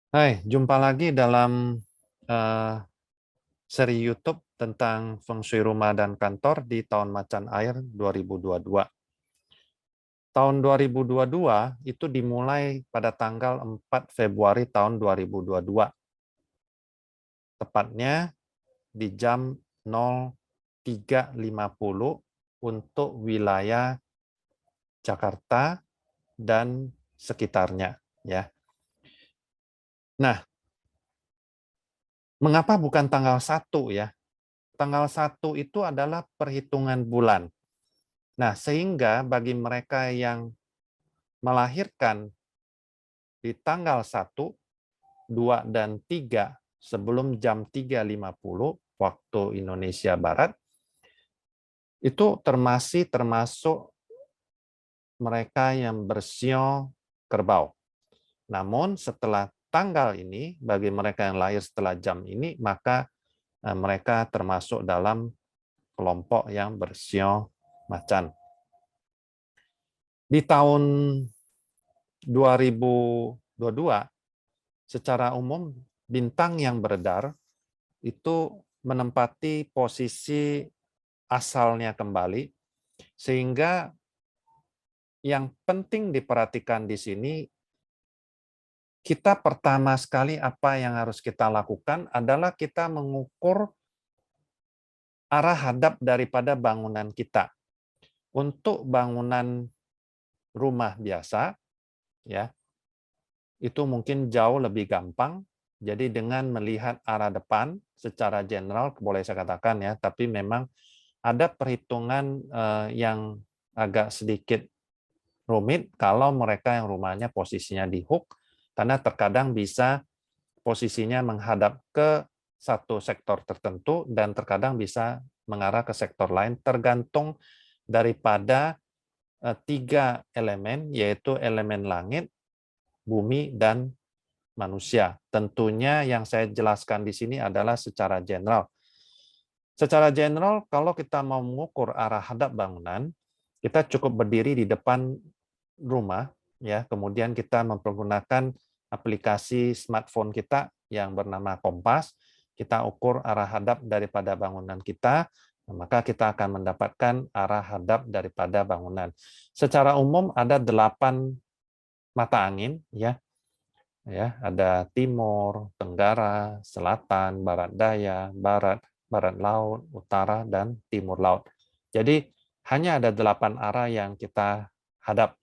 Hai, jumpa lagi dalam eh, seri YouTube tentang Feng Shui Rumah dan Kantor di tahun Macan Air 2022. Tahun 2022 itu dimulai pada tanggal 4 Februari tahun 2022, tepatnya di jam 03.50 untuk wilayah Jakarta dan sekitarnya. Ya. Nah, mengapa bukan tanggal 1 ya? Tanggal 1 itu adalah perhitungan bulan. Nah, sehingga bagi mereka yang melahirkan di tanggal 1, 2, dan 3 sebelum jam 3.50 waktu Indonesia Barat, itu termasuk mereka yang bersio kerbau. Namun setelah tanggal ini, bagi mereka yang lahir setelah jam ini, maka mereka termasuk dalam kelompok yang bersio macan. Di tahun 2022, secara umum bintang yang beredar itu menempati posisi asalnya kembali, sehingga yang penting diperhatikan di sini, kita pertama sekali apa yang harus kita lakukan adalah kita mengukur arah hadap daripada bangunan kita. Untuk bangunan rumah biasa, ya, itu mungkin jauh lebih gampang. Jadi dengan melihat arah depan secara general, boleh saya katakan ya, tapi memang ada perhitungan yang agak sedikit rumit kalau mereka yang rumahnya posisinya di hook, karena terkadang bisa posisinya menghadap ke satu sektor tertentu dan terkadang bisa mengarah ke sektor lain, tergantung daripada tiga elemen, yaitu elemen langit, bumi, dan manusia. Tentunya yang saya jelaskan di sini adalah secara general. Secara general, kalau kita mau mengukur arah hadap bangunan, kita cukup berdiri di depan rumah, ya. Kemudian kita mempergunakan aplikasi smartphone kita yang bernama Kompas. Kita ukur arah hadap daripada bangunan kita, maka kita akan mendapatkan arah hadap daripada bangunan. Secara umum ada 8 mata angin, ya. Ada timur, tenggara, selatan, barat daya, barat laut, utara, dan timur laut. Jadi hanya ada 8 arah yang kita hadap.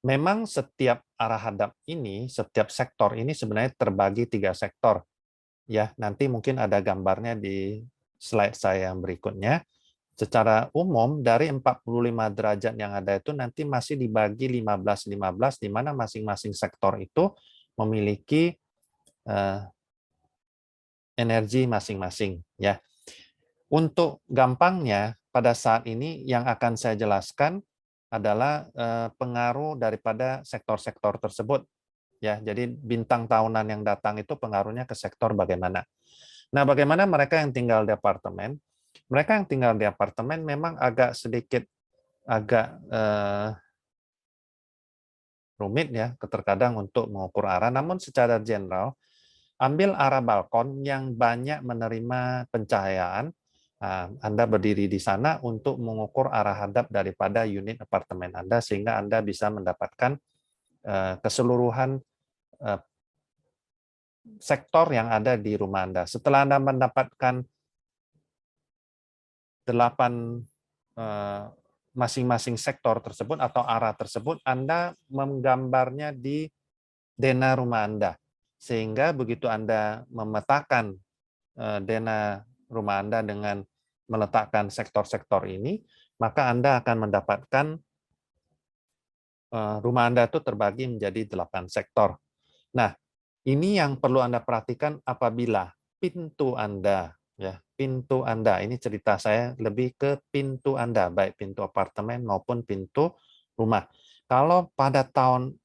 Memang setiap arah hadap ini, setiap sektor ini sebenarnya terbagi 3 sektor. Ya, nanti mungkin ada gambarnya di slide saya yang berikutnya. Secara umum dari 45 derajat yang ada itu nanti masih dibagi 15-15, di mana masing-masing sektor itu memiliki energi masing-masing, ya. Untuk gampangnya pada saat ini yang akan saya jelaskan adalah pengaruh daripada sektor-sektor tersebut, ya. Jadi bintang tahunan yang datang itu pengaruhnya ke sektor bagaimana. Nah, bagaimana mereka yang tinggal di apartemen? Mereka yang tinggal di apartemen memang agak sedikit rumit ya terkadang untuk mengukur arah, namun secara general ambil arah balkon yang banyak menerima pencahayaan. Anda berdiri di sana untuk mengukur arah hadap daripada unit apartemen Anda, sehingga Anda bisa mendapatkan keseluruhan sektor yang ada di rumah Anda. Setelah Anda mendapatkan 8 masing-masing sektor tersebut atau arah tersebut, Anda menggambarnya di dena rumah Anda. Sehingga begitu Anda memetakan dena rumah Anda dengan meletakkan sektor-sektor ini, maka Anda akan mendapatkan rumah Anda itu terbagi menjadi 8 sektor. Nah, ini yang perlu Anda perhatikan apabila pintu Anda, ya, pintu Anda, ini cerita saya lebih ke pintu Anda, baik pintu apartemen maupun pintu rumah. Kalau pada tahun,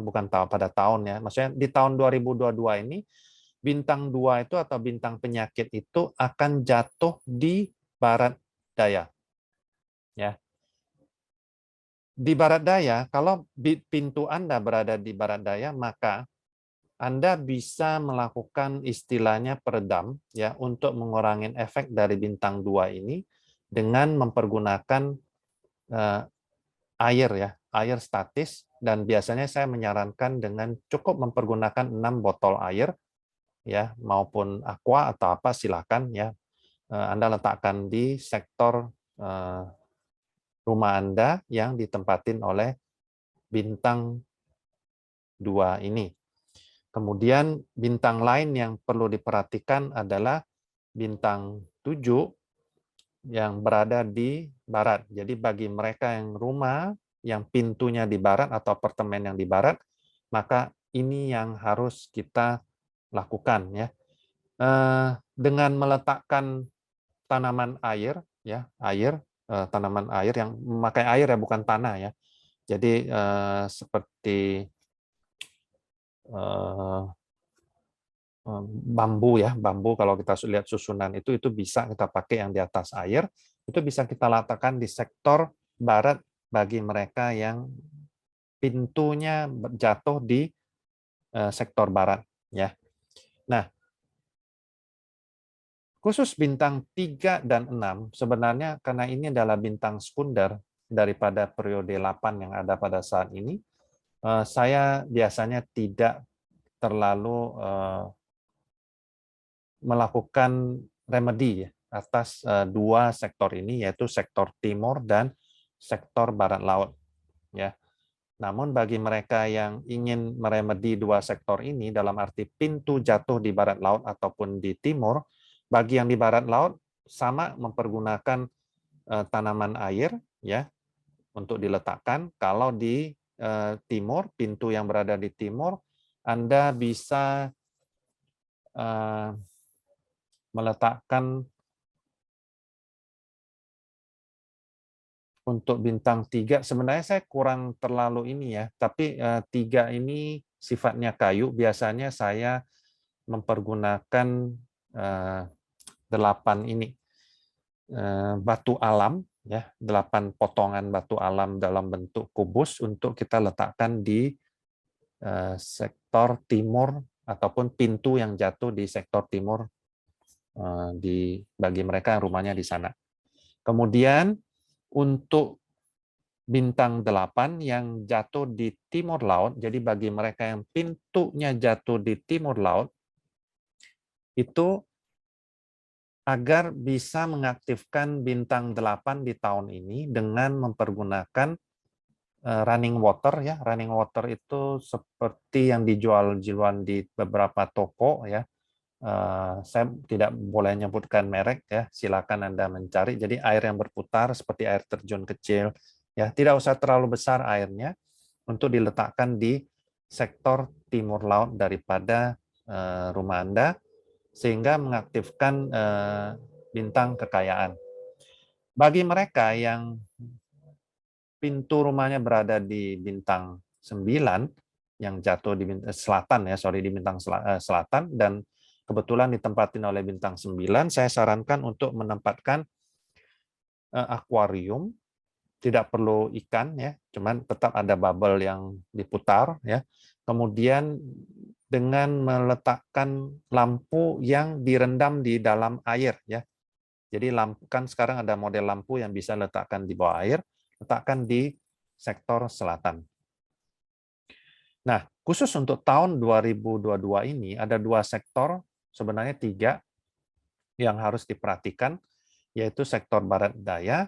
bukan tahun, pada tahun ya, maksudnya di tahun 2022 ini, bintang 2 itu atau bintang penyakit itu akan jatuh di barat daya. Ya. Di barat daya, kalau pintu Anda berada di barat daya, maka Anda bisa melakukan istilahnya peredam ya untuk mengurangi efek dari bintang 2 ini dengan mempergunakan air ya, air statis, dan biasanya saya menyarankan dengan cukup mempergunakan 6 botol air ya, maupun aqua atau apa silakan ya. Anda letakkan di sektor rumah Anda yang ditempatin oleh bintang 2 ini. Kemudian bintang lain yang perlu diperhatikan adalah bintang 7 yang berada di barat. Jadi bagi mereka yang rumah yang pintunya di barat atau apartemen yang di barat, maka ini yang harus kita lakukan ya. Dengan meletakkan tanaman air ya, tanaman air yang memakai air ya, bukan tanah ya. Jadi seperti bambu ya, bambu kalau kita lihat susunan itu bisa kita pakai yang di atas air, itu bisa kita letakkan di sektor barat bagi mereka yang pintunya jatuh di sektor barat ya. Nah, khusus bintang 3 dan 6 sebenarnya karena ini adalah bintang sekunder daripada periode 8 yang ada pada saat ini, saya biasanya tidak terlalu melakukan remedi ya, atas dua sektor ini, yaitu sektor timur dan sektor barat laut ya. Namun bagi mereka yang ingin meremedi dua sektor ini dalam arti pintu jatuh di barat laut ataupun di timur, bagi yang di barat laut sama mempergunakan tanaman air ya untuk diletakkan. Kalau di timur, pintu yang berada di timur, Anda bisa meletakkan untuk bintang 3, sebenarnya saya kurang terlalu ini ya, tapi 3 ini sifatnya kayu, biasanya saya mempergunakan 8 ini batu alam ya, 8 potongan batu alam dalam bentuk kubus untuk kita letakkan di sektor timur ataupun pintu yang jatuh di sektor timur bagi mereka yang rumahnya di sana. Kemudian untuk bintang 8 yang jatuh di timur laut, jadi bagi mereka yang pintunya jatuh di timur laut, itu agar bisa mengaktifkan bintang 8 di tahun ini dengan mempergunakan running water ya. Running water itu seperti yang dijual-jualan di beberapa toko ya. Saya tidak boleh menyebutkan merek ya, silakan Anda mencari. Jadi air yang berputar seperti air terjun kecil ya, tidak usah terlalu besar airnya, untuk diletakkan di sektor timur laut daripada rumah Anda sehingga mengaktifkan bintang kekayaan. Bagi mereka yang pintu rumahnya berada di bintang 9 yang jatuh di bintang selatan ya, di bintang selatan dan kebetulan ditempatin oleh bintang 9, saya sarankan untuk menempatkan akuarium, tidak perlu ikan ya, cuman tetap ada bubble yang diputar ya. Kemudian dengan meletakkan lampu yang direndam di dalam air ya. Jadi lampu kan sekarang ada model lampu yang bisa letakkan di bawah air, letakkan di sektor selatan. Nah, khusus untuk tahun 2022 ini ada dua sektor, sebenarnya tiga, yang harus diperhatikan, yaitu sektor barat daya,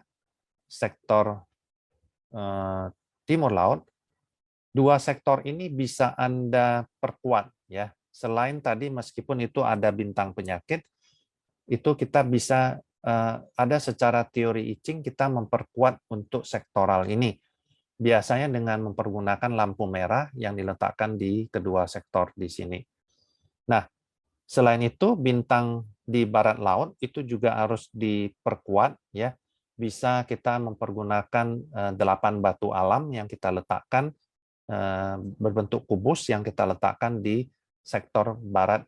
sektor timur laut. Dua sektor ini bisa Anda perkuat ya. Selain tadi meskipun itu ada bintang penyakit, itu kita bisa ada secara teori I Ching kita memperkuat untuk sektoral ini. Biasanya dengan mempergunakan lampu merah yang diletakkan di kedua sektor di sini. Nah, selain itu bintang di barat laut itu juga harus diperkuat ya. Bisa kita mempergunakan 8 batu alam yang kita letakkan berbentuk kubus yang kita letakkan di sektor barat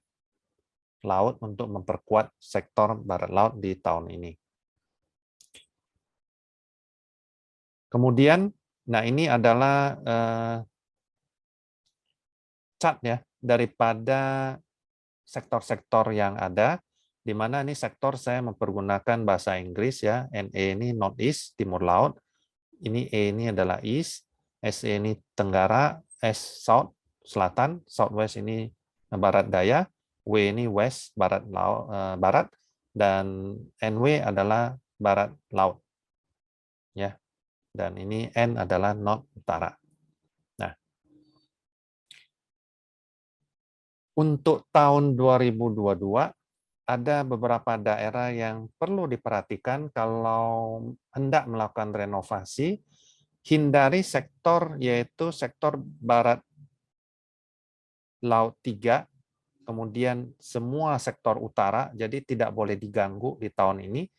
laut untuk memperkuat sektor barat laut di tahun ini. Kemudian, nah ini adalah cat ya, daripada sektor-sektor yang ada, di mana ini sektor saya mempergunakan bahasa Inggris ya. NE ini Northeast, Timur Laut. Ini E ini adalah East, SE ini Tenggara, S South, Selatan, Southwest ini Barat Daya, W ini West, Barat Laut, Barat, dan NW adalah Barat Laut. Ya. Dan ini N adalah North Utara. Nah, untuk tahun 2022 ada beberapa daerah yang perlu diperhatikan kalau hendak melakukan renovasi. Hindari sektor yaitu sektor Barat Laut 3, kemudian semua sektor utara, jadi tidak boleh diganggu di tahun ini.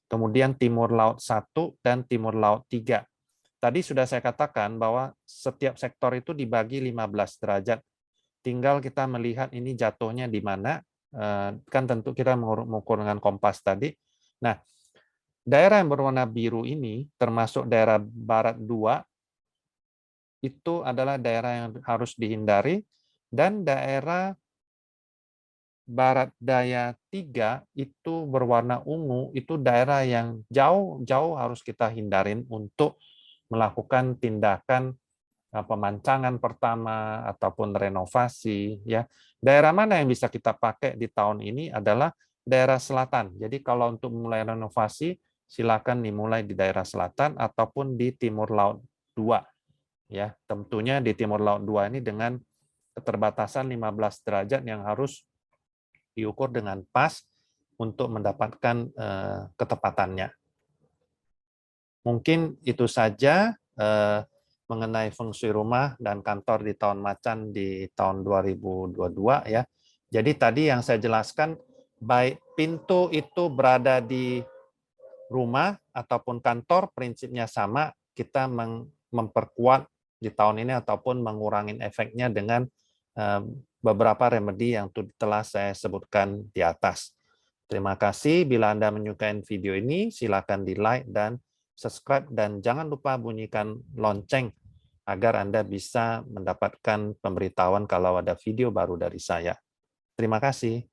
Kemudian Timur Laut 1 dan Timur Laut 3. Tadi sudah saya katakan bahwa setiap sektor itu dibagi 15 derajat. Tinggal kita melihat ini jatuhnya di mana, kan tentu kita mengukur dengan kompas tadi. Nah, daerah yang berwarna biru ini, termasuk daerah Barat 2, itu adalah daerah yang harus dihindari, dan daerah Barat Daya 3 itu berwarna ungu, itu daerah yang jauh-jauh harus kita hindarin untuk melakukan tindakan pemancangan pertama ataupun renovasi ya. Daerah mana yang bisa kita pakai di tahun ini adalah daerah selatan. Jadi kalau untuk mulai renovasi silakan dimulai di daerah selatan ataupun di Timur Laut 2 ya. Tentunya di Timur Laut 2 ini dengan keterbatasan 15 derajat yang harus diukur dengan pas untuk mendapatkan ketepatannya. Mungkin itu saja mengenai feng shui rumah dan kantor di tahun macan di tahun 2022 ya. Jadi tadi yang saya jelaskan, baik pintu itu berada di rumah ataupun kantor, prinsipnya sama, kita memperkuat di tahun ini ataupun mengurangi efeknya dengan beberapa remedi yang telah saya sebutkan di atas. Terima kasih. Bila Anda menyukai video ini, silakan di-like dan subscribe, dan jangan lupa bunyikan lonceng agar Anda bisa mendapatkan pemberitahuan kalau ada video baru dari saya. Terima kasih.